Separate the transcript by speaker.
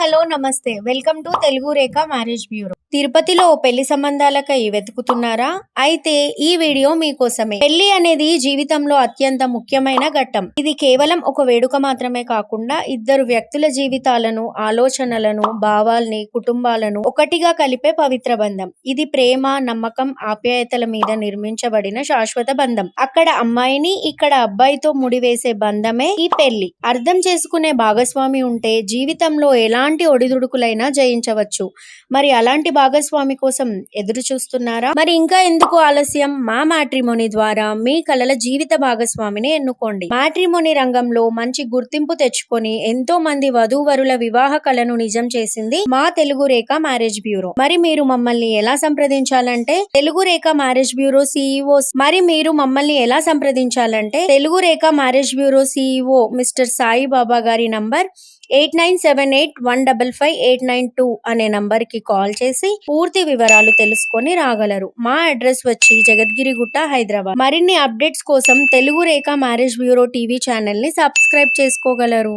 Speaker 1: Hello నమస్తే welcome to Telugu Rekha marriage bureau. తిరుపతిలో పెళ్లి సంబంధాలకై వెతుకుతున్నారా? అయితే ఈ వీడియో మీకోసమే. పెళ్లి అనేది జీవితంలో అత్యంత ముఖ్యమైన ఘట్టం. ఇది కేవలం ఒక వేడుక మాత్రమే కాకుండా ఇద్దరు వ్యక్తుల జీవితాలను, ఆలోచనలను, భావాల్ని, కుటుంబాలను ఒకటిగా కలిపే పవిత్ర బంధం. ఇది ప్రేమ, నమ్మకం, ఆప్యాయతల మీద నిర్మించబడిన శాశ్వత బంధం. అక్కడ అమ్మాయిని, ఇక్కడ అబ్బాయితో ముడివేసే బంధమే ఈ పెళ్లి. అర్థం చేసుకునే భాగస్వామి ఉంటే జీవితంలో ఎలాంటి ఒడిదుడుకులైనా జయించవచ్చు. మరి అలాంటి భాగస్వామి కోసం ఎదురు చూస్తున్నారా? మరి ఇంకా ఎందుకు ఆలస్యం? మా మ్యాట్రిమోనీ ద్వారా మీ కలల జీవిత భాగస్వామిని ఎన్నుకోండి. మ్యాట్రిమోనీ రంగంలో మంచి గుర్తింపు తెచ్చుకొని ఎంతో మంది వధూవరుల వివాహ కలను నిజం చేసింది మా తెలుగు రేఖ మ్యారేజ్ బ్యూరో. మరి మీరు మమ్మల్ని ఎలా సంప్రదించాలంటే Telugu Rekha marriage bureau CEO mister Sai Baba గారి నంబర్ 8978155892 అనే నంబర్ కి కాల్ చేసి పూర్తి వివరాలు తెలుసుకొని రాగలరు. మా అడ్రస్ వచ్చి జగద్గిరిగుట్ట, హైదరాబాద్. మరిన్ని అప్డేట్స్ కోసం Telugu Rekha marriage bureau TV channel ని సబ్స్క్రైబ్ చేసుకోగలరు.